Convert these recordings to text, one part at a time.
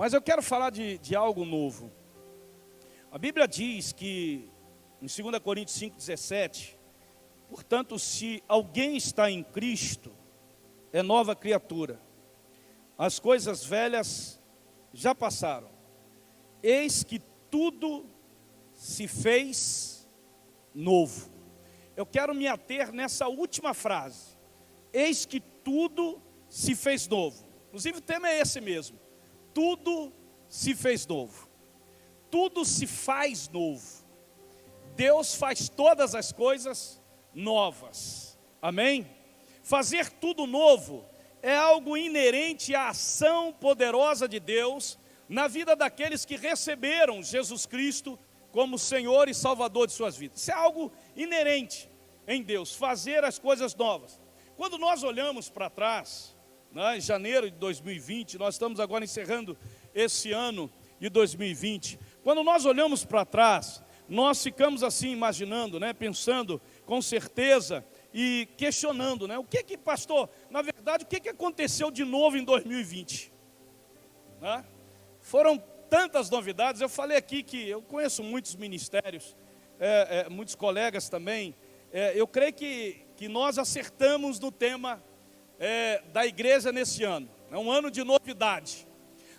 Mas eu quero falar de algo novo. A Bíblia diz que, em 2 Coríntios 5,17, portanto, se alguém está em Cristo, é nova criatura. As coisas velhas já passaram. Eis que tudo se fez novo. Eu quero me ater nessa última frase. Eis que tudo se fez novo. Inclusive o tema é esse mesmo. Tudo se fez novo. Tudo se faz novo. Deus faz todas as coisas novas. Amém? Fazer tudo novo é algo inerente à ação poderosa de Deus na vida daqueles que receberam Jesus Cristo como Senhor e Salvador de suas vidas. Isso é algo inerente em Deus, fazer as coisas novas. Quando nós olhamos para trás, em janeiro de 2020, nós estamos agora encerrando esse ano de 2020. Quando nós olhamos para trás, nós ficamos assim imaginando, pensando com certeza e questionando, o que pastor, na verdade, o que aconteceu de novo em 2020? Foram tantas novidades. Eu falei aqui que eu conheço muitos ministérios, muitos colegas também. Eu creio que nós acertamos no tema da igreja nesse ano. É um ano de novidade.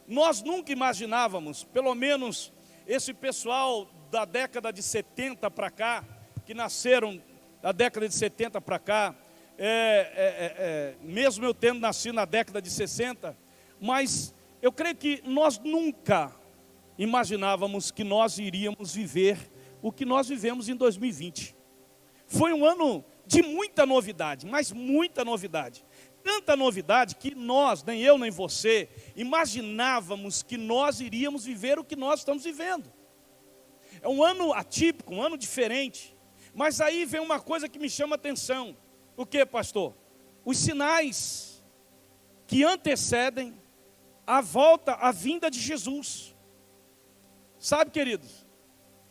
Nós nunca imaginávamos, pelo menos esse pessoal da década de 70 para cá, que nasceram da década de 70 para cá, mesmo eu tendo nascido na década de 60, mas eu creio que nós nunca imaginávamos que nós iríamos viver o que nós vivemos em 2020. Foi um ano de muita novidade, mas muita novidade. Tanta novidade que nós, nem eu nem você, imaginávamos que nós iríamos viver o que nós estamos vivendo. É um ano atípico, um ano diferente. Mas aí vem uma coisa que me chama a atenção. O que, pastor? Os sinais que antecedem a vinda de Jesus. Sabe, queridos,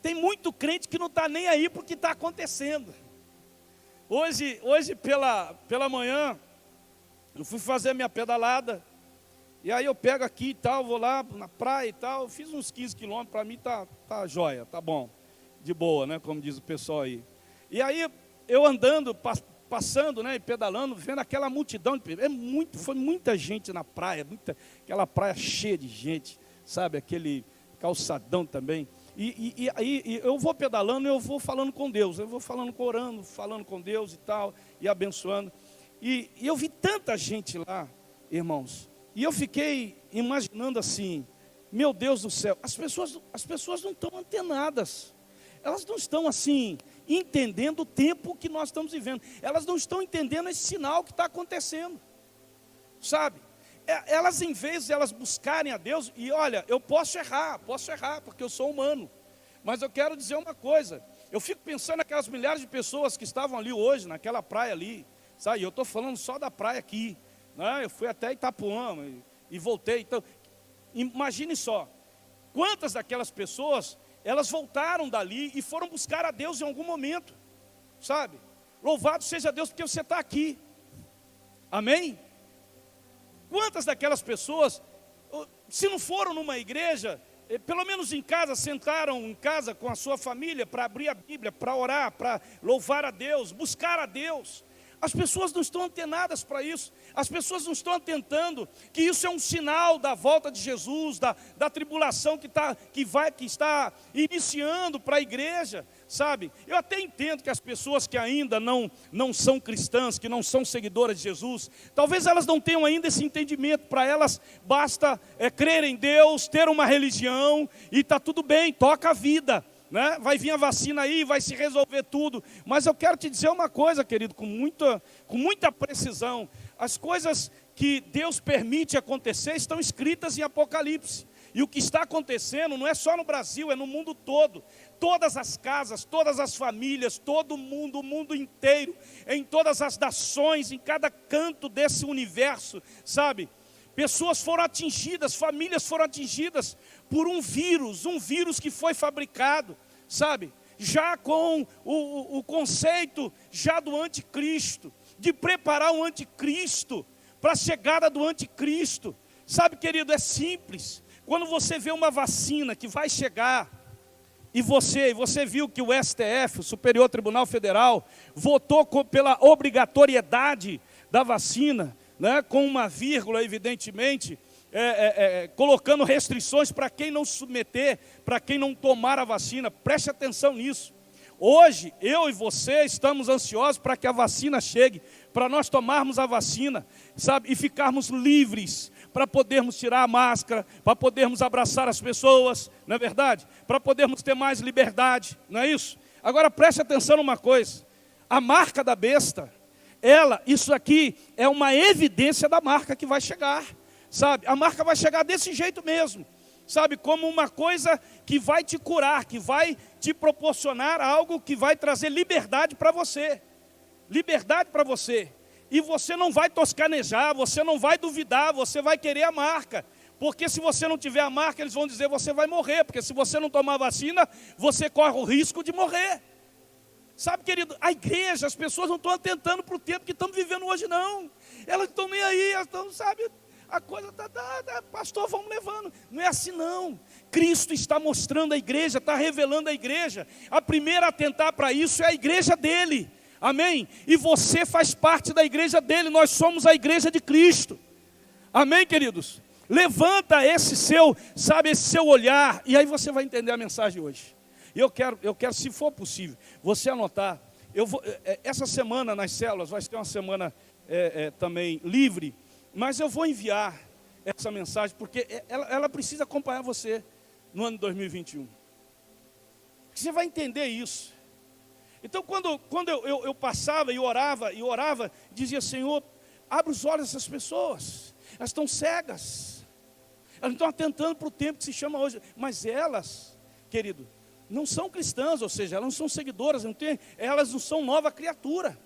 tem muito crente que não está nem aí para o que está acontecendo. Hoje pela manhã, eu fui fazer a minha pedalada, e aí eu pego aqui e tal, vou lá na praia e tal, fiz uns 15 quilômetros, para mim tá jóia, tá bom, de boa, como diz o pessoal aí. E aí eu andando, passando, e pedalando, vendo aquela multidão, foi muita gente na praia, aquela praia cheia de gente, sabe, aquele calçadão também. E aí eu vou pedalando, eu vou falando com Deus, eu vou orando, falando com Deus e tal, e abençoando. E eu vi tanta gente lá, irmãos, e eu fiquei imaginando assim, meu Deus do céu, as pessoas não estão antenadas, elas não estão assim, entendendo o tempo que nós estamos vivendo, elas não estão entendendo esse sinal que está acontecendo, sabe? Elas, em vez de elas buscarem a Deus, e olha, eu posso errar, porque eu sou humano, mas eu quero dizer uma coisa, eu fico pensando naquelas milhares de pessoas que estavam ali hoje, naquela praia ali, sabe? Eu estou falando só da praia aqui, eu fui até Itapuã e voltei. Então, imagine só, quantas daquelas pessoas, elas voltaram dali e foram buscar a Deus em algum momento, sabe? Louvado seja Deus porque você está aqui, amém? Quantas daquelas pessoas, se não foram numa igreja, pelo menos em casa, sentaram em casa com a sua família para abrir a Bíblia, para orar, para louvar a Deus, buscar a Deus. As pessoas não estão antenadas para isso. As pessoas não estão atentando que isso é um sinal da volta de Jesus, da tribulação que está iniciando para a igreja, sabe? Eu até entendo que as pessoas que ainda não são cristãs, que não são seguidoras de Jesus, talvez elas não tenham ainda esse entendimento. Para elas basta crer em Deus, ter uma religião e está tudo bem, toca a vida. Vai vir a vacina aí, vai se resolver tudo. Mas eu quero te dizer uma coisa, querido, com muita precisão. As coisas que Deus permite acontecer estão escritas em Apocalipse. E o que está acontecendo não é só no Brasil, é no mundo todo. Todas as casas, todas as famílias, todo mundo, o mundo inteiro, em todas as nações, em cada canto desse universo, sabe? Pessoas foram atingidas, famílias foram atingidas por um vírus que foi fabricado, sabe? Já com o conceito já do anticristo, de preparar um anticristo para a chegada do anticristo. Sabe, querido, é simples. Quando você vê uma vacina que vai chegar, e você viu que o STF, o Superior Tribunal Federal, votou pela obrigatoriedade da vacina, né, com uma vírgula, evidentemente, colocando restrições para quem não submeter, para quem não tomar a vacina. Preste atenção nisso. Hoje, eu e você estamos ansiosos para que a vacina chegue, para nós tomarmos a vacina, sabe, e ficarmos livres, para podermos tirar a máscara, para podermos abraçar as pessoas, não é verdade? Para podermos ter mais liberdade, não é isso? Agora preste atenção numa coisa, a marca da besta, isso aqui é uma evidência da marca que vai chegar, sabe? A marca vai chegar desse jeito mesmo, sabe? Como uma coisa que vai te curar, que vai te proporcionar algo que vai trazer liberdade para você. Liberdade para você. E você não vai toscanejar, você não vai duvidar, você vai querer a marca. Porque se você não tiver a marca, eles vão dizer que você vai morrer. Porque se você não tomar vacina, você corre o risco de morrer. Sabe, querido, a igreja, as pessoas não estão atentando para o tempo que estamos vivendo hoje, não. Elas estão nem aí, elas estão, sabe, a coisa está, pastor, vamos levando. Não é assim, não. Cristo está mostrando a igreja, está revelando a igreja. A primeira a atentar para isso é a igreja dele. Amém? E você faz parte da igreja dele, nós somos a igreja de Cristo. Amém, queridos? Levanta esse seu, sabe, esse seu olhar, e aí você vai entender a mensagem hoje. E eu quero, se for possível, você anotar. Essa semana nas células, vai ter uma semana também livre, mas eu vou enviar essa mensagem, porque ela precisa acompanhar você no ano de 2021. Você vai entender isso. Então, quando eu passava e orava, dizia, Senhor, abre os olhos dessas pessoas. Elas estão cegas. Elas não estão atentando para o tempo que se chama hoje. Mas elas, querido, não são cristãs, ou seja, elas não são seguidoras, elas não são nova criatura.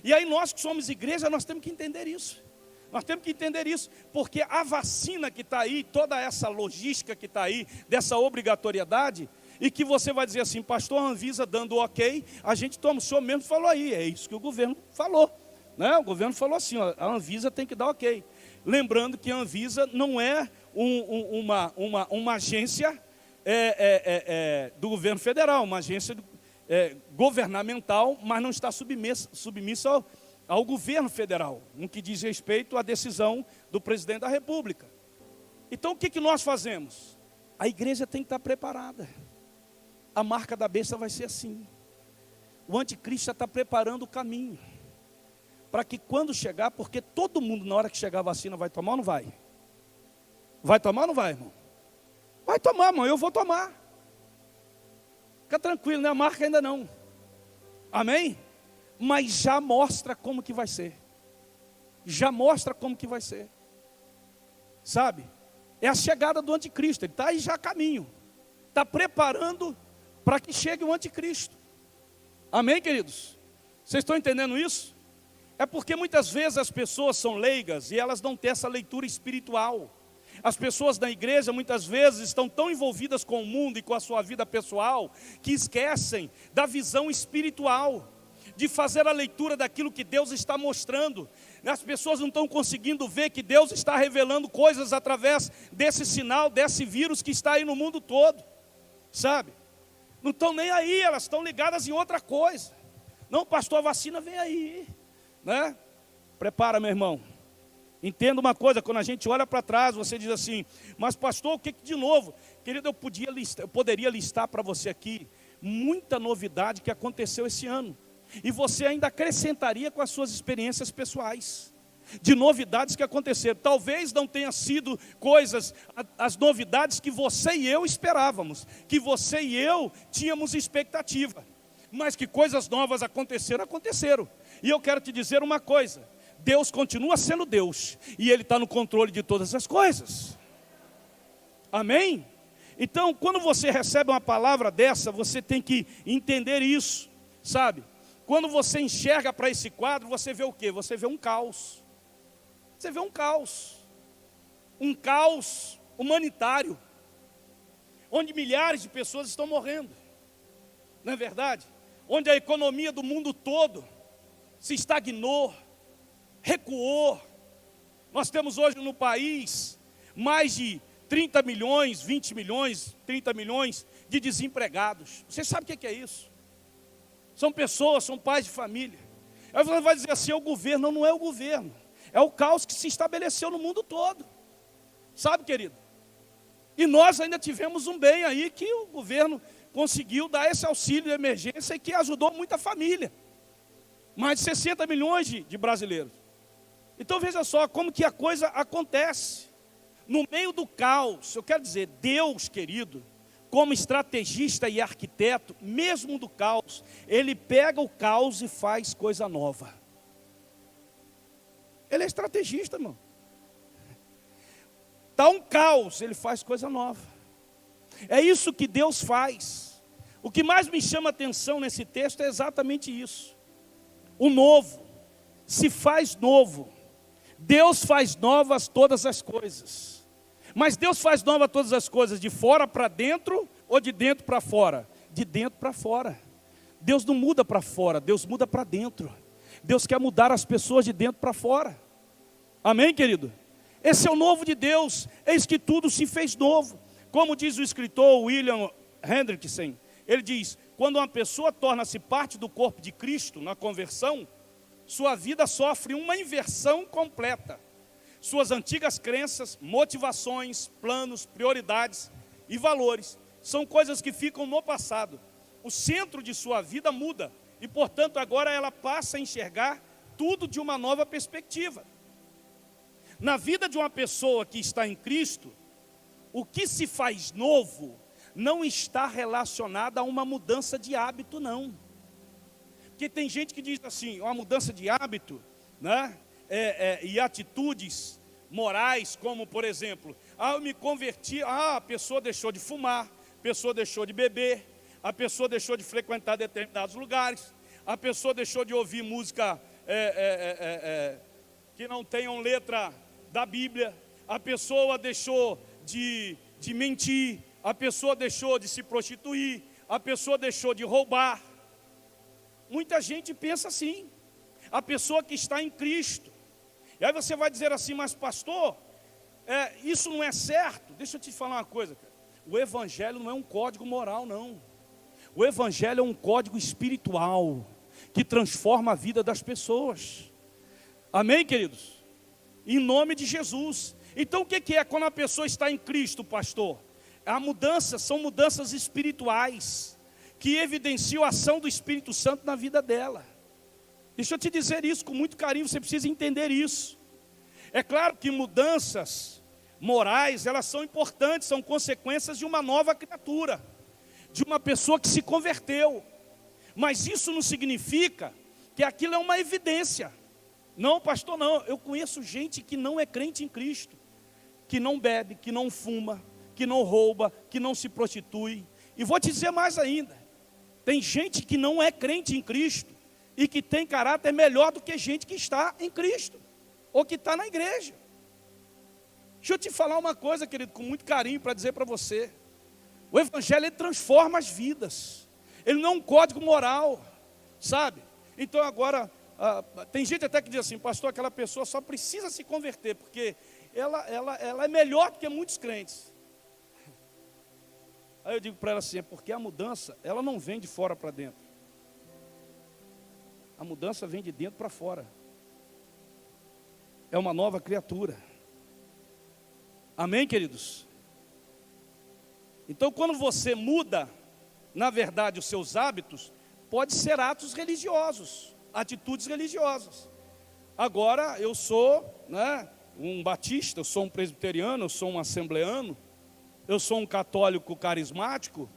E aí nós que somos igreja, nós temos que entender isso. Nós temos que entender isso, porque a vacina que está aí, toda essa logística que está aí, dessa obrigatoriedade, e que você vai dizer assim, pastor, a Anvisa dando ok, a gente toma, o senhor mesmo falou aí, é isso que o governo falou, né? O governo falou assim, ó, a Anvisa tem que dar ok. Lembrando que a Anvisa não é uma agência do governo federal, uma agência governamental, mas não está submissa ao governo federal, no que diz respeito à decisão do presidente da República. Então o que nós fazemos? A igreja tem que estar preparada. A marca da besta vai ser assim. O anticristo já está preparando o caminho, para que quando chegar, porque todo mundo na hora que chegar a vacina vai tomar ou não vai? Vai tomar ou não vai, irmão? Vai tomar, irmão, eu vou tomar. Fica tranquilo, né? A marca ainda não. Amém? Mas já mostra como que vai ser. Já mostra como que vai ser. Sabe? É a chegada do anticristo. Ele está aí já a caminho. Está preparando para que chegue o anticristo. Amém, queridos? Vocês estão entendendo isso? É porque muitas vezes as pessoas são leigas e elas não têm essa leitura espiritual. As pessoas da igreja muitas vezes estão tão envolvidas com o mundo e com a sua vida pessoal que esquecem da visão espiritual, de fazer a leitura daquilo que Deus está mostrando. As pessoas não estão conseguindo ver que Deus está revelando coisas através desse sinal, desse vírus que está aí no mundo todo, sabe? Não estão nem aí, elas estão ligadas em outra coisa. Não, pastor, a vacina vem aí, né? Prepara, meu irmão. Entenda uma coisa, quando a gente olha para trás, você diz assim, mas pastor, o que de novo? Querido, eu poderia listar para você aqui muita novidade que aconteceu esse ano. E você ainda acrescentaria com as suas experiências pessoais, de novidades que aconteceram. Talvez não tenha sido coisas, as novidades que você e eu esperávamos, que você e eu tínhamos expectativa, mas que coisas novas aconteceram. E eu quero te dizer uma coisa, Deus continua sendo Deus, e Ele está no controle de todas as coisas. Amém? Então, quando você recebe uma palavra dessa, você tem que entender isso, sabe? Quando você enxerga para esse quadro, você vê o quê? Você vê um caos. Você vê um caos humanitário, onde milhares de pessoas estão morrendo, não é verdade? Onde a economia do mundo todo se estagnou, recuou. Nós temos hoje no país mais de 30 milhões, 20 milhões, 30 milhões de desempregados. Você sabe o que é isso? São pessoas, são pais de família. Aí você vai dizer assim, é o governo. Não, não é o governo. É o caos que se estabeleceu no mundo todo. Sabe, querido? E nós ainda tivemos um bem aí que o governo conseguiu dar esse auxílio de emergência e que ajudou muita família. Mais de 60 milhões de brasileiros. Então veja só como que a coisa acontece. No meio do caos, eu quero dizer, Deus, querido, como estrategista e arquiteto, mesmo do caos, Ele pega o caos e faz coisa nova. Ele é estrategista, irmão. Está um caos, Ele faz coisa nova. É isso que Deus faz. O que mais me chama a atenção nesse texto é exatamente isso. O novo, se faz novo. Deus faz novas todas as coisas. Mas Deus faz nova todas as coisas de fora para dentro ou de dentro para fora? De dentro para fora. Deus não muda para fora, Deus muda para dentro. Deus quer mudar as pessoas de dentro para fora. Amém, querido? Esse é o novo de Deus. Eis que tudo se fez novo. Como diz o escritor William Hendrickson, ele diz, quando uma pessoa torna-se parte do corpo de Cristo na conversão, sua vida sofre uma inversão completa. Suas antigas crenças, motivações, planos, prioridades e valores são coisas que ficam no passado. O centro de sua vida muda e, portanto, agora ela passa a enxergar tudo de uma nova perspectiva. Na vida de uma pessoa que está em Cristo, o que se faz novo não está relacionado a uma mudança de hábito, não. Porque tem gente que diz assim, uma mudança de hábito, né? E atitudes morais, como por exemplo, eu me converti, a pessoa deixou de fumar, a pessoa deixou de beber, a pessoa deixou de frequentar determinados lugares, a pessoa deixou de ouvir música que não tenham letra da Bíblia, a pessoa deixou de mentir, a pessoa deixou de se prostituir, a pessoa deixou de roubar. Muita gente pensa assim, a pessoa que está em Cristo. E aí você vai dizer assim, mas pastor, isso não é certo. Deixa eu te falar uma coisa, cara. O Evangelho não é um código moral, não. O Evangelho é um código espiritual, que transforma a vida das pessoas. Amém, queridos? Em nome de Jesus. Então o que é quando a pessoa está em Cristo, pastor? A mudança, são mudanças espirituais, que evidenciam a ação do Espírito Santo na vida dela. Deixa eu te dizer isso com muito carinho, você precisa entender isso. É claro que mudanças morais, elas são importantes, são consequências de uma nova criatura, de uma pessoa que se converteu. Mas isso não significa que aquilo é uma evidência. Não, pastor, não. Eu conheço gente que não é crente em Cristo, que não bebe, que não fuma, que não rouba, que não se prostitui. E vou te dizer mais ainda, tem gente que não é crente em Cristo e que tem caráter melhor do que gente que está em Cristo, ou que está na igreja. Deixa eu te falar uma coisa, querido, com muito carinho para dizer para você. O Evangelho, ele transforma as vidas. Ele não é um código moral, sabe? Então agora, tem gente até que diz assim, pastor, aquela pessoa só precisa se converter, porque ela é melhor do que muitos crentes. Aí eu digo para ela assim, é porque a mudança, ela não vem de fora para dentro. A mudança vem de dentro para fora. É uma nova criatura. Amém, queridos? Então, quando você muda, na verdade, os seus hábitos, pode ser atos religiosos, atitudes religiosas. Agora, eu sou, um batista, eu sou um presbiteriano, eu sou um assembleano, eu sou um católico carismático,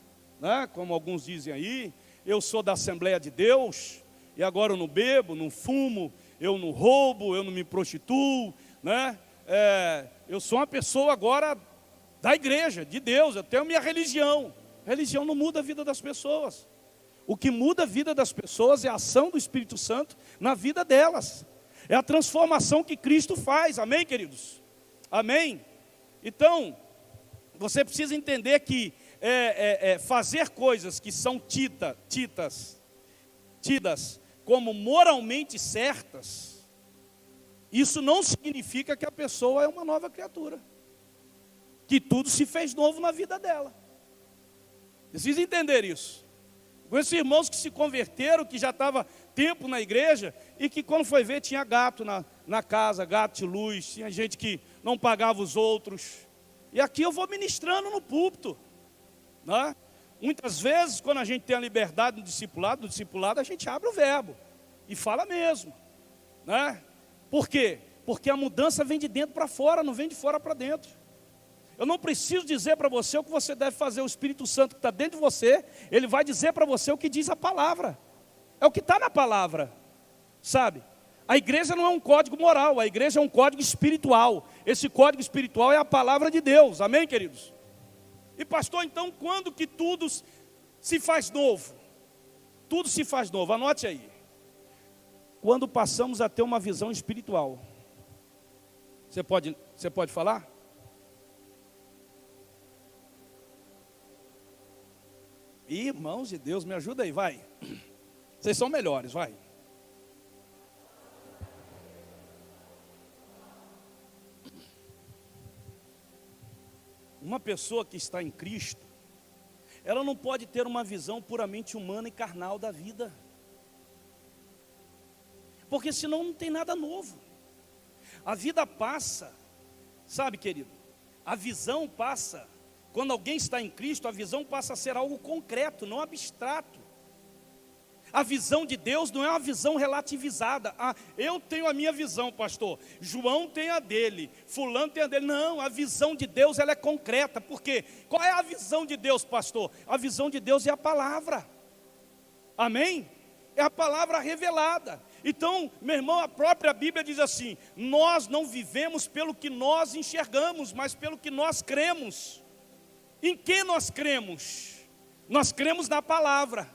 como alguns dizem aí, eu sou da Assembleia de Deus, e agora eu não bebo, não fumo, eu não roubo, eu não me prostituo, eu sou uma pessoa agora da igreja, de Deus, eu tenho minha religião. Religião não muda a vida das pessoas. O que muda a vida das pessoas é a ação do Espírito Santo na vida delas. É a transformação que Cristo faz, amém, queridos? Amém? Então, você precisa entender que fazer coisas que são tidas como moralmente certas, isso não significa que a pessoa é uma nova criatura. que tudo se fez novo na vida dela. Precisa entender isso. Conheço irmãos que se converteram, que já estava tempo na igreja, e que quando foi ver tinha gato na casa, gato de luz, tinha gente que não pagava os outros. E aqui eu vou ministrando no púlpito, né? Muitas vezes, quando a gente tem a liberdade no discipulado, a gente abre o verbo e fala mesmo, né? Por quê? Porque a mudança vem de dentro para fora, não vem de fora para dentro. Eu não preciso dizer para você o que você deve fazer. O Espírito Santo que está dentro de você, ele vai dizer para você o que diz a palavra. É o que está na palavra, sabe? A igreja não é um código moral, a igreja é um código espiritual. Esse código espiritual é a palavra de Deus, amém, queridos? E pastor, então quando que tudo se faz novo? Tudo se faz novo, anote aí. Quando passamos a ter uma visão espiritual. Você pode falar? Irmãos de Deus, me ajuda aí, vai. Vocês são melhores, vai. Uma pessoa que está em Cristo, ela não pode ter uma visão puramente humana e carnal da vida. Porque senão não tem nada novo. A vida passa, sabe, querido? A visão passa. Quando alguém está em Cristo, a visão passa a ser algo concreto, não abstrato. A visão de Deus não é uma visão relativizada. Eu tenho a minha visão, pastor. João tem a dele. Fulano tem a dele. Não, a visão de Deus ela é concreta. Por quê? Qual é a visão de Deus, pastor? A visão de Deus é a palavra. Amém? É a palavra revelada. Então, meu irmão, a própria Bíblia diz assim: nós não vivemos pelo que nós enxergamos, mas pelo que nós cremos. Em que nós cremos? Nós cremos na palavra,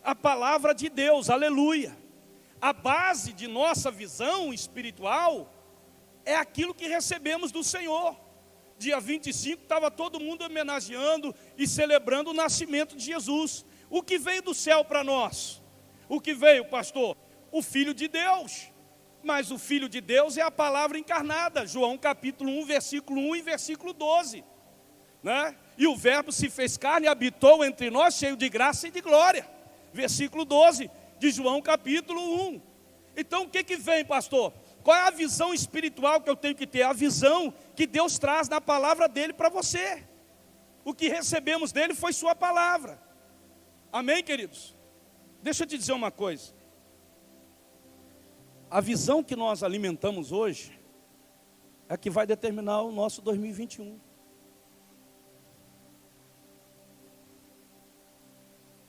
a palavra de Deus, aleluia. A base de nossa visão espiritual é aquilo que recebemos do Senhor. Dia 25 estava todo mundo homenageando e celebrando o nascimento de Jesus. O que veio do céu para nós? O que veio, pastor? O Filho de Deus. Mas o Filho de Deus é a palavra encarnada. João capítulo 1, versículo 1 e versículo 12. Né? E o verbo se fez carne e habitou entre nós, cheio de graça e de glória. Versículo 12 de João capítulo 1. Então o que vem, pastor? Qual é a visão espiritual que eu tenho que ter? A visão que Deus traz na palavra dele para você. O que recebemos dele foi sua palavra. Amém, queridos? Deixa eu te dizer uma coisa. A visão que nós alimentamos hoje é que vai determinar o nosso 2021.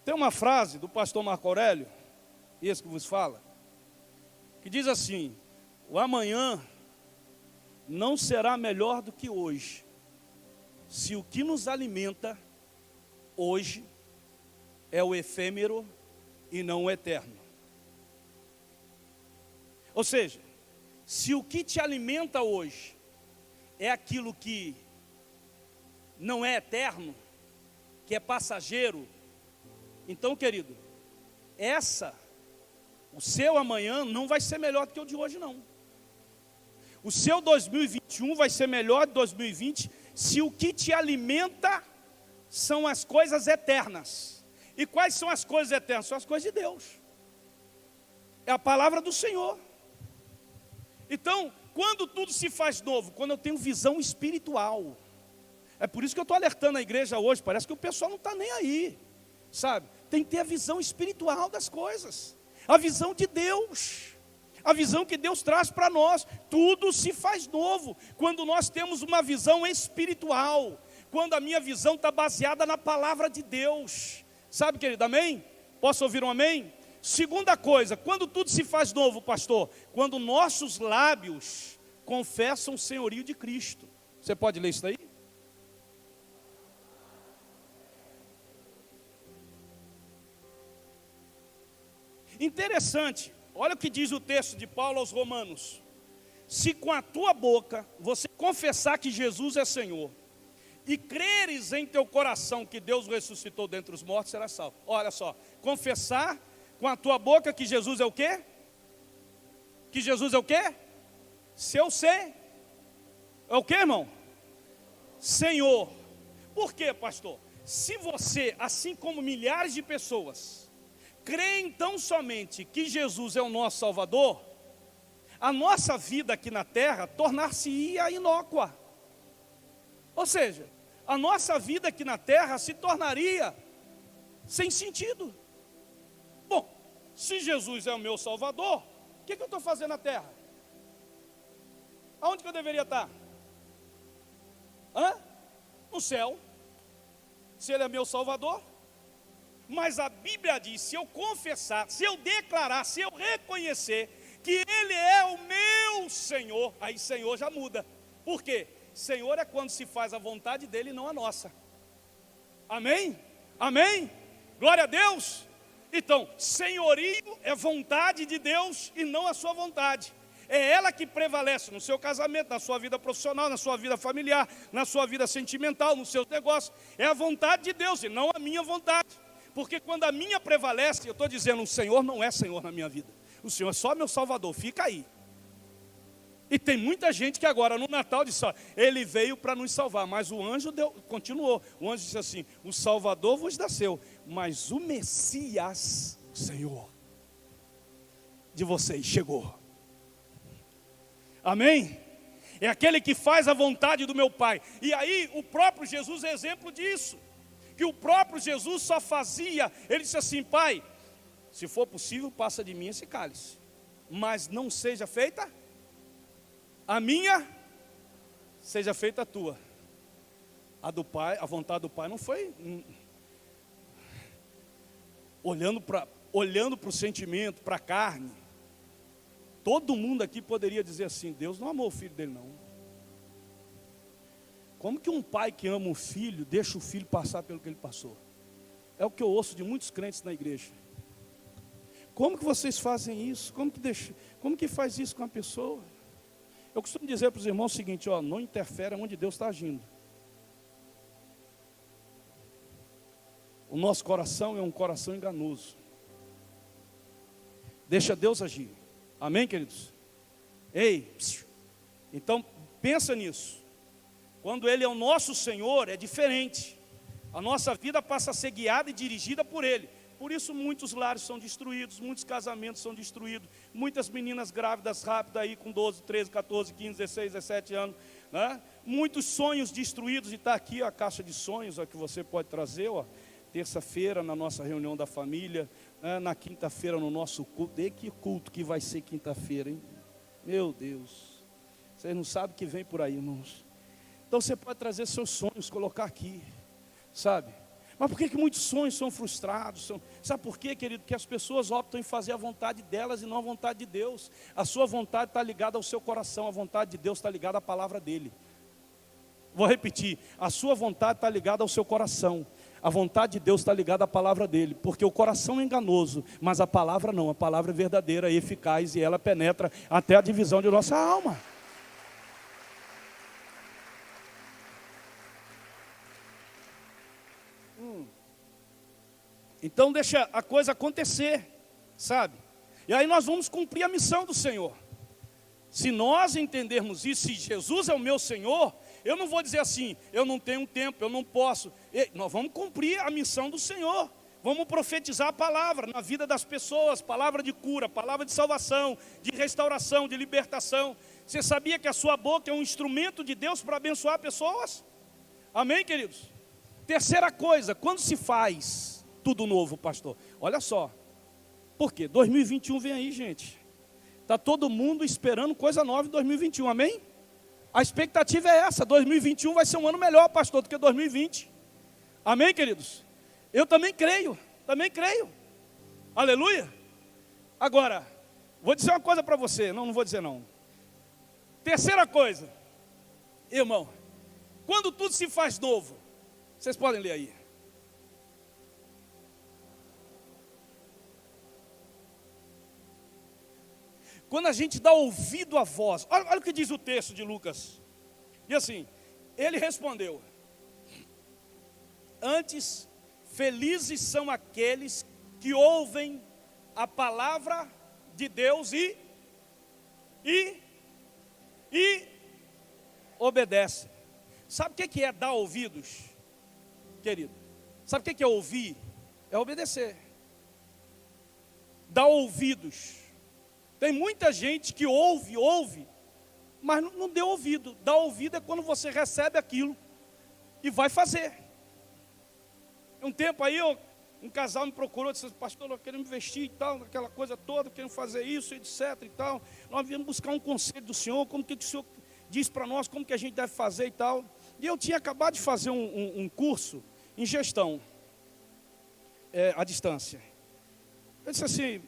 Tem uma frase do pastor Marco Aurélio, esse que vos fala, que diz assim: o amanhã não será melhor do que hoje, se o que nos alimenta hoje é o efêmero e não o eterno. Ou seja, se o que te alimenta hoje é aquilo que não é eterno, que é passageiro, então, querido, o seu amanhã não vai ser melhor do que o de hoje, não. O seu 2021 vai ser melhor de 2020 se o que te alimenta são as coisas eternas. E quais são as coisas eternas? São as coisas de Deus. É a palavra do Senhor. Então, quando tudo se faz novo? Quando eu tenho visão espiritual. É por isso que eu estou alertando a igreja hoje. Parece que o pessoal não está nem aí, sabe? Tem que ter a visão espiritual das coisas, a visão de Deus, a visão que Deus traz para nós. Tudo se faz novo quando nós temos uma visão espiritual, quando a minha visão está baseada na palavra de Deus, sabe, querido, amém? Posso ouvir um amém? Segunda coisa, quando tudo se faz novo, pastor? Quando nossos lábios confessam o senhorio de Cristo. Você pode ler isso daí? Interessante, olha o que diz o texto de Paulo aos Romanos: se com a tua boca você confessar que Jesus é Senhor, e creres em teu coração que Deus o ressuscitou dentre os mortos, será salvo. Olha só, confessar com a tua boca que Jesus é o quê? Que Jesus é o quê? Seu ser. É o quê, irmão? Senhor. Por quê, pastor? Se você, assim como milhares de pessoas, creem tão somente que Jesus é o nosso Salvador, a nossa vida aqui na terra tornar-se-ia inócua. Ou seja, a nossa vida aqui na terra se tornaria sem sentido. Bom, se Jesus é o meu Salvador, o que eu estou fazendo na terra? Aonde que eu deveria estar? No céu. Se Ele é meu Salvador. Mas a Bíblia diz, se eu confessar, se eu declarar, se eu reconhecer que Ele é o meu Senhor, aí Senhor já muda. Por quê? Senhor é quando se faz a vontade dEle e não a nossa. Amém? Amém? Glória a Deus. Então, senhorio é vontade de Deus e não a sua vontade. É ela que prevalece no seu casamento, na sua vida profissional, na sua vida familiar, na sua vida sentimental, nos seus negócios. É a vontade de Deus e não a minha vontade. Porque quando a minha prevalece, eu estou dizendo, o Senhor não é Senhor na minha vida. O Senhor é só meu Salvador, fica aí. E tem muita gente que agora no Natal diz, ó, Ele veio para nos salvar. Mas o anjo continuou. O anjo disse assim, o Salvador vos nasceu, mas o Messias, o Senhor, de vocês chegou. Amém? É aquele que faz a vontade do meu Pai. E aí o próprio Jesus é exemplo disso. Que o próprio Jesus só fazia, Ele disse assim, Pai, se for possível, passa de mim esse cálice, mas não seja feita a minha, seja feita a tua. A do Pai, a vontade do Pai não foi olhando para o sentimento, para a carne. Todo mundo aqui poderia dizer assim, Deus não amou o filho dele não. Como que um pai que ama um filho, deixa o filho passar pelo que ele passou? É o que eu ouço de muitos crentes na igreja. Como que vocês fazem isso? Como que faz isso com a pessoa? Eu costumo dizer para os irmãos o seguinte, ó, não interfere onde Deus está agindo. O nosso coração é um coração enganoso. Deixa Deus agir. Amém, queridos? Ei, então pensa nisso. Quando Ele é o nosso Senhor, é diferente. A nossa vida passa a ser guiada e dirigida por Ele. Por isso muitos lares são destruídos, muitos casamentos são destruídos, muitas meninas grávidas rápidas aí com 12, 13, 14, 15, 16, 17 anos, né? Muitos sonhos destruídos, e está aqui a caixa de sonhos ó, que você pode trazer, ó, terça-feira na nossa reunião da família, né? Na quinta-feira no nosso culto. E que culto que vai ser quinta-feira, hein? Meu Deus, vocês não sabem o que vem por aí, irmãos. Então você pode trazer seus sonhos, colocar aqui, sabe? Mas por que muitos sonhos são frustrados? Sabe por quê, querido? Porque as pessoas optam em fazer a vontade delas e não a vontade de Deus. A sua vontade está ligada ao seu coração, a vontade de Deus está ligada à palavra dEle. Vou repetir, a sua vontade está ligada ao seu coração, a vontade de Deus está ligada à palavra dEle. Porque o coração é enganoso, mas a palavra não, a palavra é verdadeira e eficaz e ela penetra até a divisão de nossa alma. Então deixa a coisa acontecer, sabe? E aí nós vamos cumprir a missão do Senhor. Se nós entendermos isso, se Jesus é o meu Senhor, eu não vou dizer assim, eu não tenho tempo, eu não posso. Nós vamos cumprir a missão do Senhor. Vamos profetizar a palavra na vida das pessoas, palavra de cura, palavra de salvação, de restauração, de libertação. Você sabia que a sua boca é um instrumento de Deus para abençoar pessoas? Amém, queridos? Terceira coisa, quando se faz tudo novo, pastor, olha só, por quê? 2021 vem aí, gente, está todo mundo esperando coisa nova em 2021, amém? A expectativa é essa, 2021 vai ser um ano melhor, pastor, do que 2020, amém, queridos? Eu também creio, aleluia. Agora, vou dizer uma coisa para você, não vou dizer não. Terceira coisa, irmão, quando tudo se faz novo, vocês podem ler aí. Quando a gente dá ouvido à voz, olha o que diz o texto de Lucas. E assim, ele respondeu: antes, felizes são aqueles que ouvem a palavra de Deus e obedecem. Sabe o que é dar ouvidos, querido? Sabe o que é ouvir? É obedecer. Dar ouvidos. Tem muita gente que ouve, mas não deu ouvido. Dar ouvido é quando você recebe aquilo e vai fazer. Um tempo aí, um casal me procurou, disse: pastor, nós queremos investir e tal, aquela coisa toda, queremos fazer isso, etc e tal. Nós viemos buscar um conselho do senhor, como que o senhor diz para nós, como que a gente deve fazer e tal. E eu tinha acabado de fazer um curso em gestão, à distância. Eu disse assim,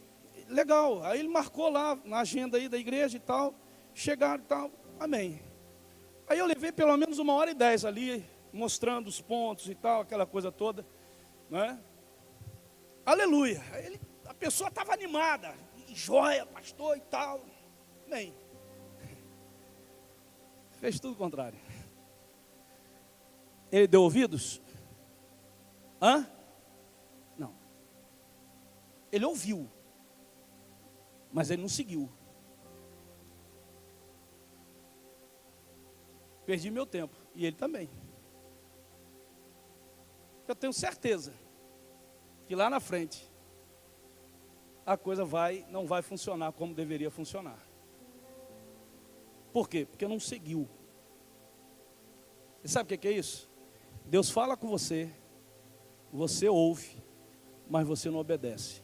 legal. Aí ele marcou lá na agenda aí da igreja e tal, chegaram e tal, amém. Aí eu levei pelo menos 1h10 ali, mostrando os pontos e tal, aquela coisa toda, né? Aleluia. Aí a pessoa estava animada, joia, pastor e tal, amém. Fez tudo o contrário. Ele deu ouvidos? Hã? Não. Ele ouviu, mas ele não seguiu. Perdi meu tempo, e ele também. Eu tenho certeza que lá na frente a coisa não vai funcionar como deveria funcionar. Por quê? Porque não seguiu. E sabe o que é isso? Deus fala com você, você ouve, mas você não obedece.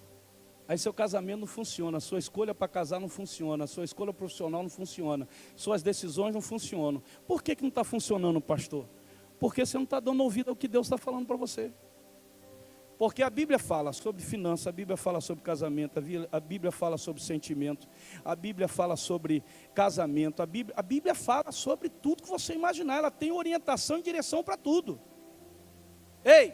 Aí seu casamento não funciona, sua escolha para casar não funciona, sua escolha profissional não funciona, suas decisões não funcionam. Por que não está funcionando, pastor? Porque você não está dando ouvido ao que Deus está falando para você. Porque a Bíblia fala sobre finança, a Bíblia fala sobre casamento, a Bíblia fala sobre sentimento, a Bíblia fala sobre casamento, a Bíblia fala sobre tudo que você imaginar, ela tem orientação e direção para tudo. Ei,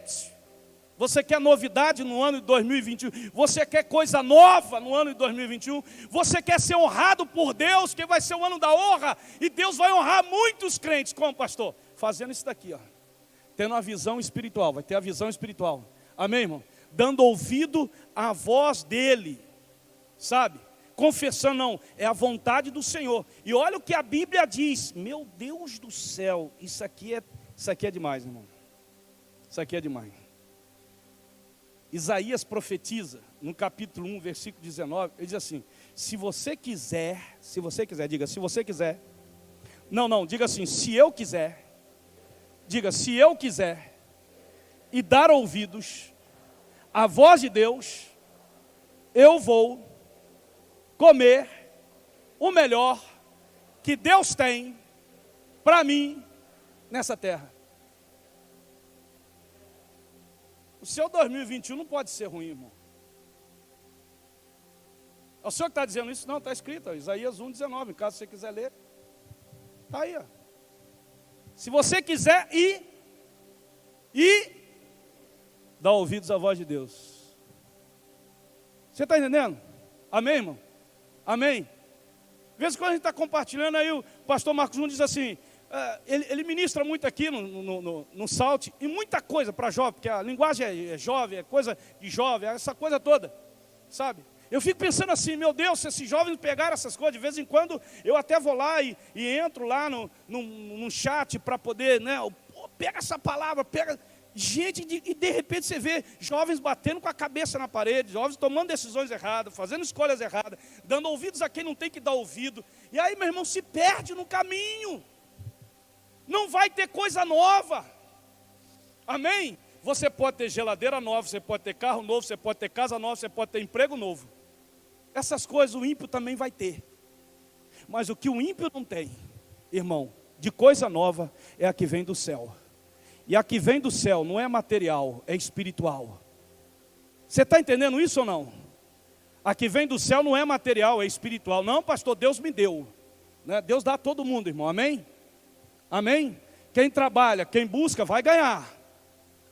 você quer novidade no ano de 2021? Você quer coisa nova no ano de 2021? Você quer ser honrado por Deus, que vai ser o ano da honra, e Deus vai honrar muitos crentes, como pastor? Fazendo isso daqui, ó, tendo uma visão espiritual, vai ter a visão espiritual. Amém, irmão? Dando ouvido à voz dele, sabe? Confessando, não, é a vontade do Senhor. E olha o que a Bíblia diz. Meu Deus do céu, isso aqui é demais, irmão. Isso aqui é demais. Isaías profetiza, no capítulo 1, versículo 19, ele diz assim: se você quiser, diga, se você quiser. Não, diga assim, se eu quiser. Diga, se eu quiser. E dar ouvidos à voz de Deus, eu vou comer o melhor que Deus tem para mim nessa terra. O seu 2021 não pode ser ruim, irmão. É o senhor que está dizendo isso? Não, está escrito, ó, Isaías 1,19, caso você quiser ler. Está aí, ó. Se você quiser ir dá ouvidos à voz de Deus. Você está entendendo? Amém, irmão? Amém? Às vezes quando a gente está compartilhando, aí o pastor Marcos Júnior diz assim, ele ministra muito aqui no Salt, e muita coisa para jovem, porque a linguagem é jovem, é coisa de jovem, essa coisa toda, sabe? Eu fico pensando assim, meu Deus, se esses jovens pegaram essas coisas, de vez em quando eu até vou lá e entro lá no chat para poder, né, pega essa palavra, pega... Gente, e de repente você vê jovens batendo com a cabeça na parede, jovens tomando decisões erradas, fazendo escolhas erradas, dando ouvidos a quem não tem que dar ouvido. E aí, meu irmão, se perde no caminho. Não vai ter coisa nova. Amém? Você pode ter geladeira nova, você pode ter carro novo, você pode ter casa nova, você pode ter emprego novo. Essas coisas o ímpio também vai ter. Mas o que o ímpio não tem, irmão, de coisa nova, é a que vem do céu. E a que vem do céu não é material, é espiritual. Você está entendendo isso ou não? A que vem do céu não é material, é espiritual. Não, pastor, Deus me deu, né? Deus dá a todo mundo, irmão, amém? Amém? Quem trabalha, quem busca, vai ganhar.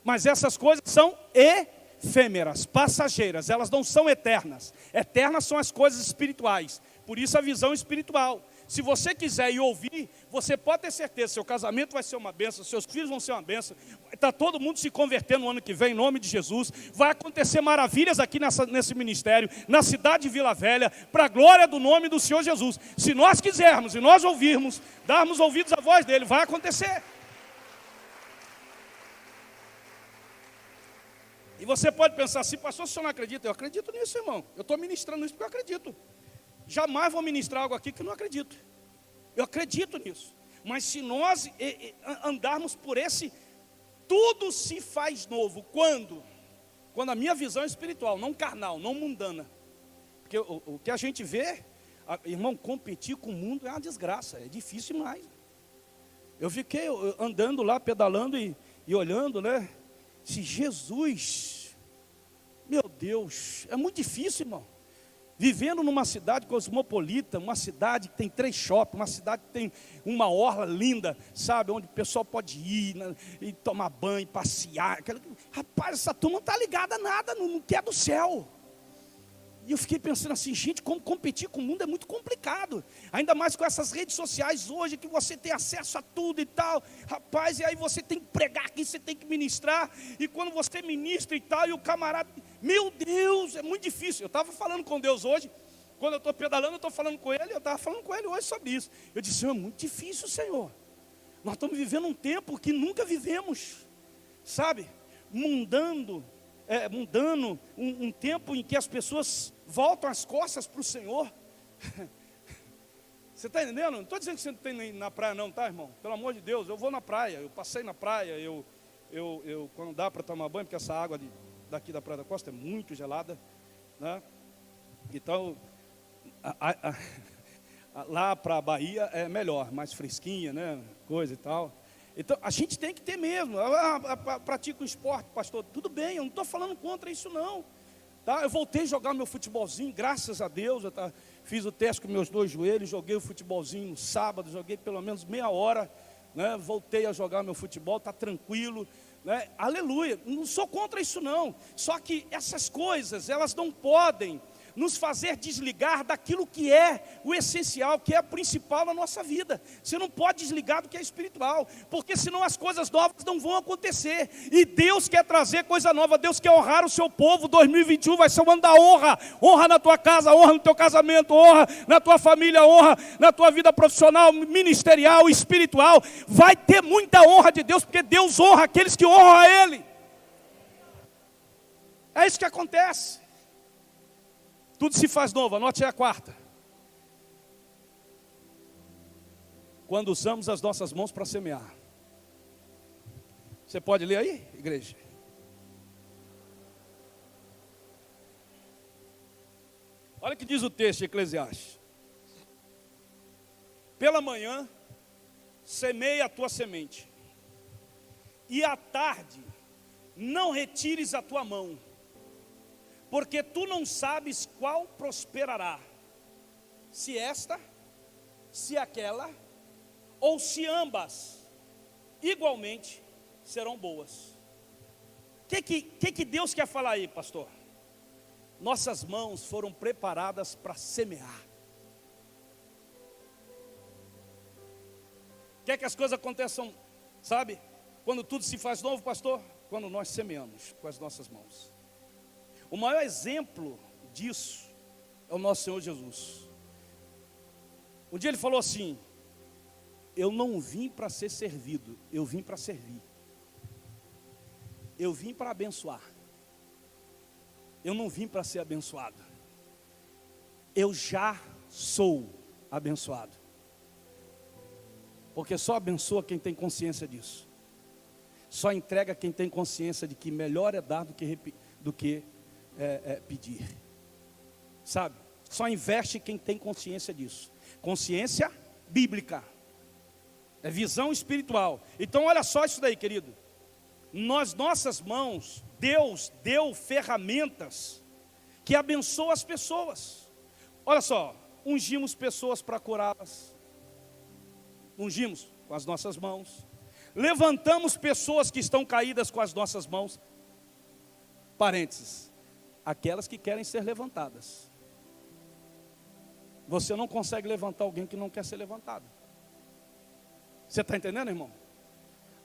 Mas essas coisas são efêmeras, passageiras, elas não são eternas. Eternas são as coisas espirituais, por isso a visão espiritual. Se você quiser ir ouvir, você pode ter certeza, seu casamento vai ser uma bênção, seus filhos vão ser uma bênção, está todo mundo se convertendo no ano que vem, em nome de Jesus, vai acontecer maravilhas aqui nesse ministério, na cidade de Vila Velha, para a glória do nome do Senhor Jesus. Se nós quisermos e nós ouvirmos, darmos ouvidos à voz dele, vai acontecer. E você pode pensar assim, pastor, se você não acredita? Eu acredito nisso, irmão. Eu estou ministrando isso porque eu acredito. Jamais vou ministrar algo aqui que eu não acredito. Eu acredito nisso. Mas se nós andarmos por esse, tudo se faz novo. Quando? Quando a minha visão é espiritual, não carnal, não mundana. Porque o que a gente vê, irmão, competir com o mundo é uma desgraça, é difícil demais. Eu fiquei andando lá, pedalando e olhando, né? Se Jesus, meu Deus, é muito difícil, irmão. Vivendo numa cidade cosmopolita, uma cidade que tem 3 shoppings, uma cidade que tem uma orla linda, sabe? Onde o pessoal pode ir, né, e tomar banho, passear. Rapaz, essa turma não está ligada a nada, não quer do céu. E eu fiquei pensando assim, gente, como competir com o mundo é muito complicado. Ainda mais com essas redes sociais hoje, que você tem acesso a tudo e tal. Rapaz, e aí você tem que pregar aqui, você tem que ministrar. E quando você ministra e tal, e o camarada... Meu Deus, é muito difícil. Eu estava falando com Deus hoje. Quando eu estou pedalando, eu estou falando com Ele. Eu estava falando com Ele hoje sobre isso. Eu disse, é muito difícil, Senhor. Nós estamos vivendo um tempo que nunca vivemos. Sabe? Mundando um tempo em que as pessoas voltam as costas para o Senhor. Você está entendendo? Não estou dizendo que você não tem ir na praia não, tá, irmão? Pelo amor de Deus, eu vou na praia, eu passei na praia, eu quando dá para tomar banho, porque essa água daqui da Praia da Costa é muito gelada, né? Então, lá para a Bahia é melhor, mais fresquinha, né? Coisa e tal. Então, a gente tem que ter mesmo. Pratica o esporte, pastor. Tudo bem, eu não estou falando contra isso não. Tá? Eu voltei a jogar meu futebolzinho, graças a Deus. Fiz o teste com meus 2 joelhos, joguei o futebolzinho no sábado, joguei pelo menos meia hora. Né? Voltei a jogar meu futebol, está tranquilo. Né? Aleluia, não sou contra isso não. Só que essas coisas, elas não podem nos fazer desligar daquilo que é o essencial, que é o principal na nossa vida. Você não pode desligar do que é espiritual, porque senão as coisas novas não vão acontecer. E Deus quer trazer coisa nova, Deus quer honrar o seu povo. 2021 vai ser um ano da honra. Honra na tua casa, honra no teu casamento, honra na tua família, honra na tua vida profissional, ministerial, espiritual. Vai ter muita honra de Deus, porque Deus honra aqueles que honram a Ele. É isso que acontece. Tudo se faz novo, anote aí a 4. Quando usamos as nossas mãos para semear. Você pode ler aí, igreja? Olha o que diz o texto de Eclesiastes. Pela manhã, semeia a tua semente, e à tarde, não retires a tua mão, porque tu não sabes qual prosperará, se esta, se aquela, ou se ambas, igualmente, serão boas. O que Deus quer falar aí, pastor? Nossas mãos foram preparadas para semear. Quer que as coisas aconteçam, sabe? Quando tudo se faz novo, pastor? Quando nós semeamos com as nossas mãos. O maior exemplo disso é o nosso Senhor Jesus. Um dia ele falou assim: eu não vim para ser servido, eu vim para servir. Eu vim para abençoar. Eu não vim para ser abençoado. Eu já sou abençoado. Porque só abençoa quem tem consciência disso. Só entrega quem tem consciência de que melhor é dar do que pedir. Sabe? Só investe quem tem consciência disso. Consciência bíblica. É visão espiritual. Então olha só isso daí, querido. Nas nossas mãos, Deus deu ferramentas que abençoam as pessoas. Olha só, ungimos pessoas para curá-las. Ungimos com as nossas mãos. Levantamos pessoas que estão caídas com as nossas mãos. Parênteses, aquelas que querem ser levantadas. Você não consegue levantar alguém que não quer ser levantado. Você está entendendo, irmão?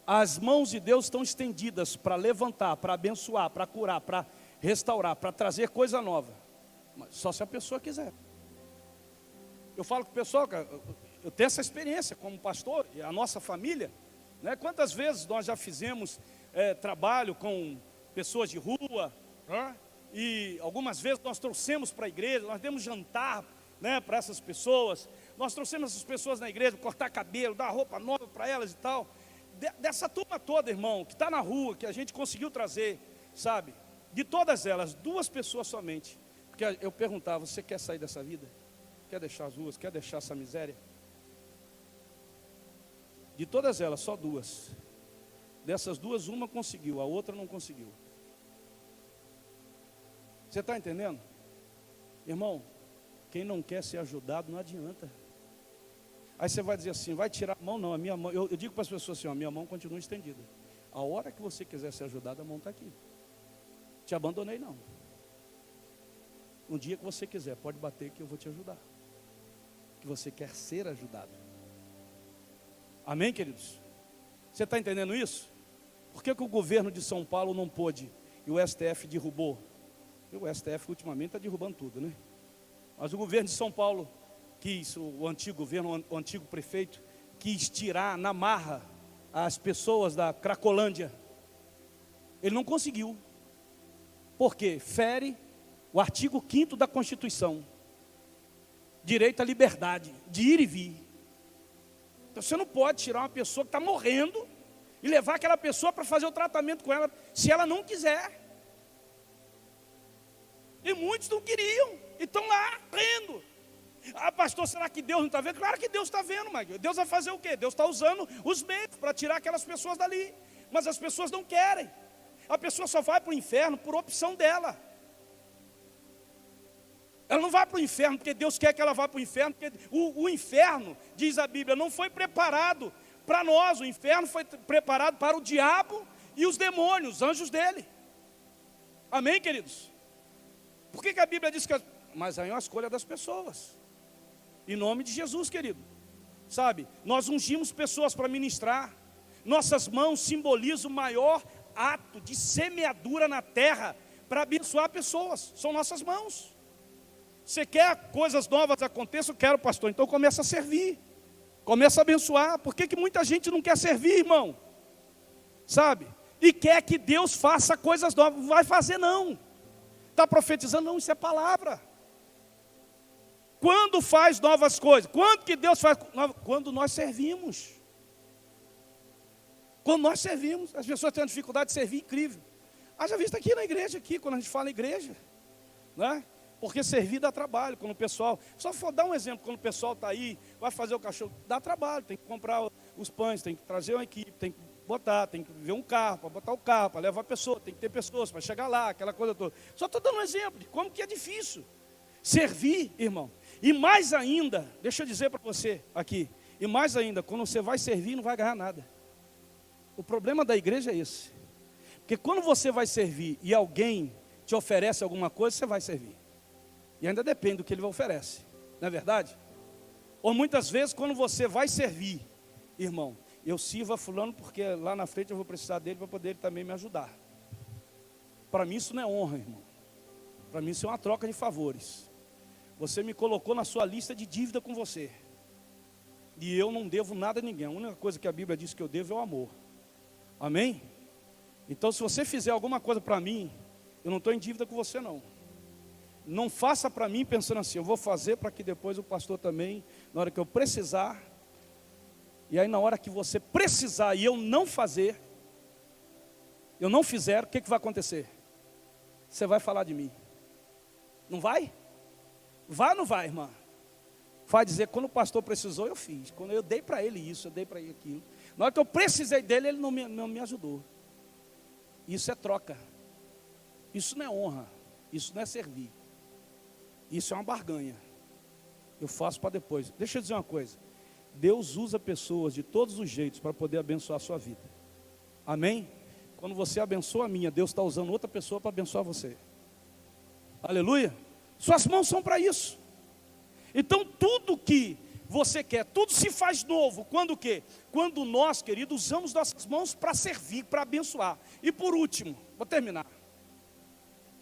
As mãos de Deus estão estendidas para levantar, para abençoar, para curar, para restaurar, para trazer coisa nova. Mas só se a pessoa quiser. Eu falo com o pessoal, cara, eu tenho essa experiência como pastor, e a nossa família, né? Quantas vezes nós já fizemos trabalho com pessoas de rua, né? E algumas vezes nós trouxemos para a igreja, nós demos jantar, né, para essas pessoas, nós trouxemos essas pessoas na igreja, cortar cabelo, dar roupa nova para elas e tal. Dessa turma toda, irmão, que está na rua, que a gente conseguiu trazer, sabe? De todas elas, 2 pessoas somente. Porque eu perguntava, você quer sair dessa vida? Quer deixar as ruas? Quer deixar essa miséria? De todas elas, só 2. Dessas 2, uma conseguiu, a outra não conseguiu. Você está entendendo? Irmão, quem não quer ser ajudado não adianta. Aí você vai dizer assim, vai tirar a mão? Não, a minha mão, eu digo para as pessoas assim, ó, a minha mão continua estendida. A hora que você quiser ser ajudado, a mão está aqui. Te abandonei não. Um dia que você quiser, pode bater que eu vou te ajudar. Que você quer ser ajudado. Amém, queridos? Você está entendendo isso? Por que o governo de São Paulo não pôde e o STF derrubou? E o STF ultimamente está derrubando tudo, né? Mas o governo de São Paulo quis, o antigo governo, o antigo prefeito, quis tirar na marra as pessoas da Cracolândia. Ele não conseguiu. Por quê? Fere o artigo 5º da Constituição. Direito à liberdade, de ir e vir. Então você não pode tirar uma pessoa que está morrendo e levar aquela pessoa para fazer o tratamento com ela, se ela não quiser. E muitos não queriam, e estão lá, rindo. Ah, pastor, será que Deus não está vendo? Claro que Deus está vendo, mas Deus vai fazer o quê? Deus está usando os meios para tirar aquelas pessoas dali. Mas as pessoas não querem. A pessoa só vai para o inferno por opção dela. Ela não vai para o inferno porque Deus quer que ela vá para o inferno, porque o inferno, diz a Bíblia, não foi preparado para nós. O inferno foi preparado para o diabo e os demônios, os anjos dele. Amém, queridos? Por que a Bíblia diz que... Mas aí é uma escolha das pessoas. Em nome de Jesus, querido. Sabe, nós ungimos pessoas para ministrar. Nossas mãos simbolizam o maior ato de semeadura na terra para abençoar pessoas. São nossas mãos. Você quer coisas novas aconteçam? Eu quero, pastor. Então começa a servir. Começa a abençoar. Por que muita gente não quer servir, irmão? Sabe? E quer que Deus faça coisas novas. Não vai fazer, não. Está profetizando? Não, isso é palavra. Quando faz novas coisas? Quando que Deus faz? Quando nós servimos. Quando nós servimos. As pessoas têm uma dificuldade de servir, incrível. Haja visto aqui na igreja, aqui, quando a gente fala igreja, né? Porque servir dá trabalho. Quando o pessoal, só for dar um exemplo, quando o pessoal está aí, vai fazer o cachorro, dá trabalho, tem que comprar os pães, tem que trazer uma equipe, tem que botar, tem que ver um carro, para botar o carro, para levar a pessoa, tem que ter pessoas para chegar lá, aquela coisa toda. Só estou dando um exemplo de como que é difícil servir, irmão. E mais ainda, deixa eu dizer para você aqui, e mais ainda, quando você vai servir, não vai ganhar nada. O problema da igreja é esse. Porque quando você vai servir e alguém te oferece alguma coisa, você vai servir. E ainda depende do que ele oferece, não é verdade? Ou muitas vezes, quando você vai servir, irmão, eu sirvo a fulano porque lá na frente eu vou precisar dele para poder ele também me ajudar. Para mim isso não é honra, irmão. Para mim isso é uma troca de favores. Você me colocou na sua lista de dívida com você. E eu não devo nada a ninguém. A única coisa que a Bíblia diz que eu devo é o amor. Amém? Então se você fizer alguma coisa para mim, eu não estou em dívida com você não. Não faça para mim pensando assim, eu vou fazer para que depois o pastor também, na hora que eu precisar, e aí na hora que você precisar e eu não fazer, eu não fizer, o que vai acontecer? Você vai falar de mim. Não vai? Vai ou não vai, irmã? Vai dizer, quando o pastor precisou, eu fiz. Quando eu dei para ele isso, eu dei para ele aquilo. Na hora que eu precisei dele, ele não me ajudou. Isso é troca. Isso não é honra. Isso não é servir. Isso é uma barganha. Eu faço para depois. Deixa eu dizer uma coisa. Deus usa pessoas de todos os jeitos para poder abençoar a sua vida. Amém? Quando você abençoa a minha, Deus está usando outra pessoa para abençoar você. Aleluia? Suas mãos são para isso. Então tudo que você quer, tudo se faz novo. Quando o quê? Quando nós, querido, usamos nossas mãos para servir, para abençoar. E por último, vou terminar.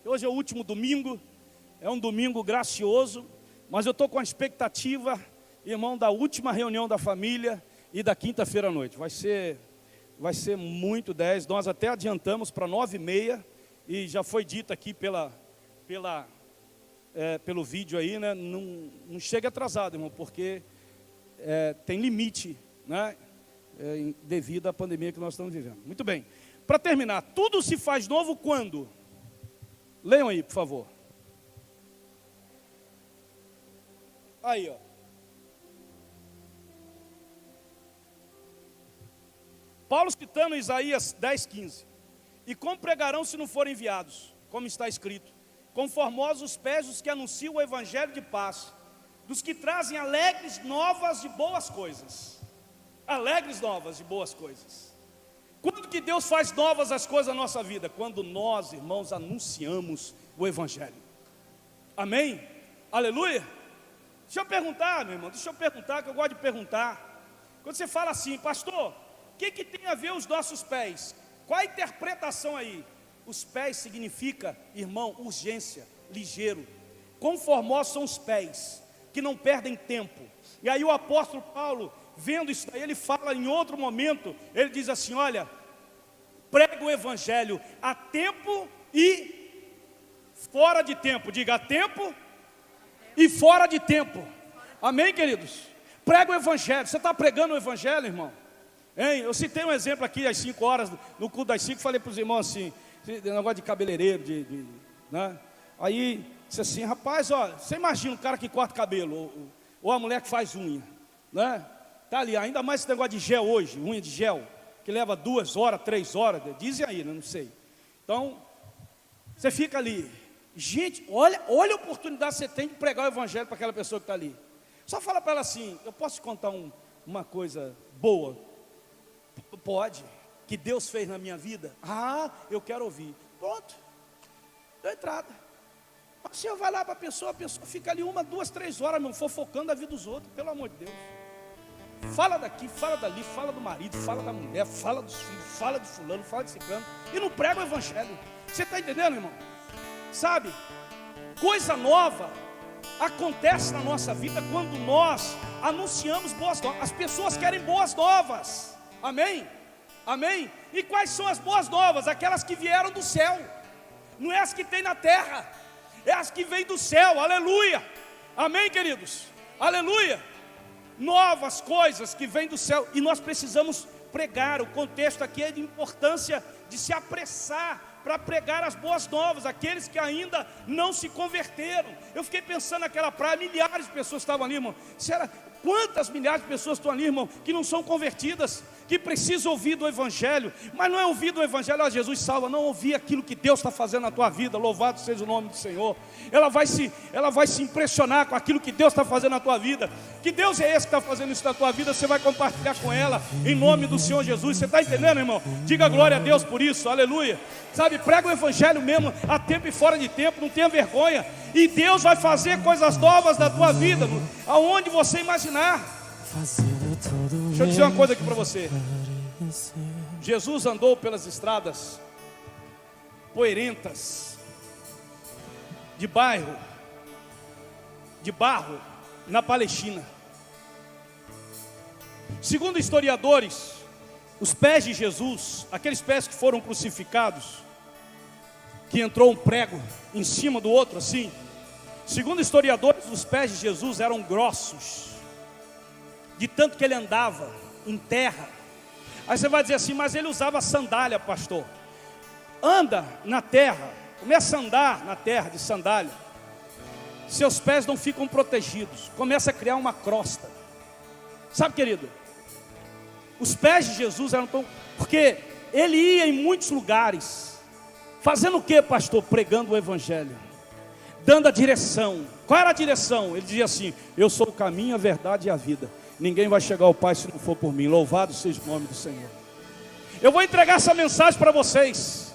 Hoje é o último domingo. É um domingo gracioso, mas eu estou com a expectativa, irmão, da última reunião da família e da quinta-feira à noite. Vai ser muito 10, nós até adiantamos para 9h30, e já foi dito aqui pelo vídeo aí, né? Não chega atrasado, irmão, porque tem limite, né? Devido à pandemia que nós estamos vivendo. Muito bem. Para terminar, tudo se faz novo quando? Leiam aí, por favor. Aí, ó. Paulo citando Isaías 10:15. E como pregarão se não forem enviados? Como está escrito: conformosos os pés dos que anunciam o evangelho de paz, dos que trazem alegres novas de boas coisas. Alegres novas de boas coisas. Quando que Deus faz novas as coisas na nossa vida? Quando nós, irmãos, anunciamos o evangelho. Amém? Aleluia? Deixa eu perguntar, meu irmão, que eu gosto de perguntar. Quando você fala assim, pastor, o que tem a ver os nossos pés? Qual a interpretação aí? Os pés significa, irmão, urgência, ligeiro. Conformosos são os pés, que não perdem tempo. E aí o apóstolo Paulo, vendo isso daí, ele fala em outro momento, ele diz assim, olha, prega o evangelho a tempo e fora de tempo. Diga, a tempo e fora de tempo. Amém, queridos? Prega o evangelho. Você está pregando o evangelho, irmão? Hein? Eu citei um exemplo aqui às 5 horas, no culto das 5, falei para os irmãos assim, negócio de cabeleireiro, né? Aí, disse assim, rapaz, ó, você imagina um cara que corta cabelo, ou a mulher que faz unha, né? Tá ali, ainda mais esse negócio de gel hoje, unha de gel, que leva 2 horas, 3 horas, dizem aí, né? Não sei. Então, você fica ali, gente, olha a oportunidade que você tem de pregar o evangelho para aquela pessoa que está ali. Só fala para ela assim, eu posso te contar uma coisa boa? Pode, que Deus fez na minha vida? Ah, eu quero ouvir. Pronto, deu entrada. Mas você vai lá para a pessoa fica ali 1, 2, 3 horas, meu, fofocando a vida dos outros, pelo amor de Deus. Fala daqui, fala dali, fala do marido, fala da mulher, fala dos filhos, fala de fulano, fala de ciclano, e não prega o evangelho. Você está entendendo, irmão? Sabe, coisa nova acontece na nossa vida quando nós anunciamos boas novas. As pessoas querem boas novas. Amém? Amém? E quais são as boas novas? Aquelas que vieram do céu. Não é as que tem na terra, é as que vêm do céu. Aleluia. Amém, queridos? Aleluia. Novas coisas que vêm do céu. E nós precisamos pregar. O contexto aqui é de importância de se apressar para pregar as boas novas, aqueles que ainda não se converteram. Eu fiquei pensando naquela praia, milhares de pessoas estavam ali, irmão. Quantas milhares de pessoas estão ali, irmão, que não são convertidas, que precisam ouvir do evangelho, mas não é ouvir do evangelho, Jesus salva, não ouvir aquilo que Deus está fazendo na tua vida. Louvado seja o nome do Senhor. Ela vai se impressionar com aquilo que Deus está fazendo na tua vida. Que Deus é esse que está fazendo isso na tua vida? Você vai compartilhar com ela, em nome do Senhor Jesus. Você está entendendo, irmão? Diga glória a Deus por isso, aleluia. Sabe, prega o evangelho mesmo, a tempo e fora de tempo, não tenha vergonha. E Deus vai fazer coisas novas na tua vida, aonde você imaginar. Deixa eu dizer uma coisa aqui para você. Jesus andou pelas estradas poeirentas, de barro, na Palestina. Segundo historiadores, os pés de Jesus, aqueles pés que foram crucificados, que entrou um prego em cima do outro assim, segundo historiadores, os pés de Jesus eram grossos, de tanto que ele andava em terra. Aí você vai dizer assim, mas ele usava sandália, pastor. Anda na terra, começa a andar na terra de sandália, seus pés não ficam protegidos, começa a criar uma crosta. Sabe, querido, os pés de Jesus eram tão... Porque ele ia em muitos lugares, fazendo o que, pastor? Pregando o evangelho, dando a direção. Qual era a direção? Ele dizia assim, eu sou o caminho, a verdade e a vida. Ninguém vai chegar ao Pai se não for por mim. Louvado seja o nome do Senhor. Eu vou entregar essa mensagem para vocês,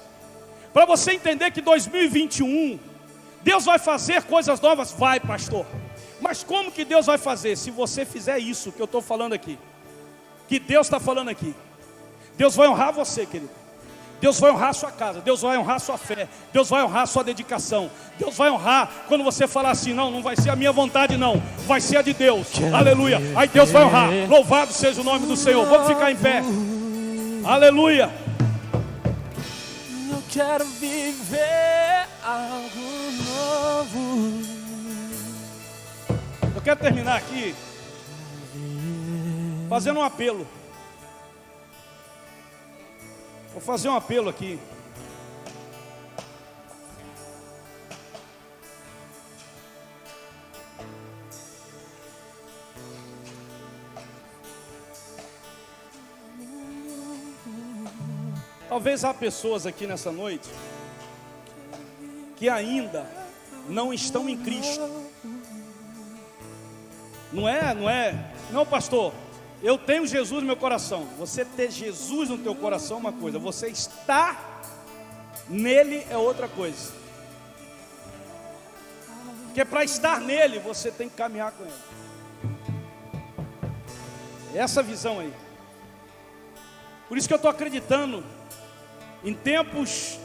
para você entender que 2021, Deus vai fazer coisas novas. Vai, pastor. Mas como que Deus vai fazer? Se você fizer isso que eu estou falando aqui, que Deus está falando aqui, Deus vai honrar você, querido. Deus vai honrar a sua casa, Deus vai honrar a sua fé, Deus vai honrar a sua dedicação, Deus vai honrar quando você falar assim, não vai ser a minha vontade não, vai ser a de Deus, aleluia, aí Deus vai honrar, louvado seja o nome do Senhor. Vamos ficar em pé, aleluia. quero viver algo novo. Eu quero terminar aqui fazendo um apelo. Vou fazer um apelo aqui. Talvez há pessoas aqui nessa noite que ainda não estão em Cristo. Não, pastor, eu tenho Jesus no meu coração. Você ter Jesus no teu coração é uma coisa, você estar nele é outra coisa. Porque para estar nele, você tem que caminhar com ele. Essa visão aí. Por isso que eu estou acreditando em tempos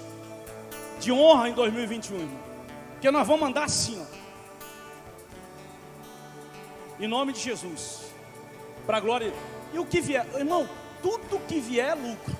de honra em 2021, irmão. Porque nós vamos andar assim, ó. Em nome de Jesus. Para a glória. E o que vier, irmão, tudo que vier é lucro.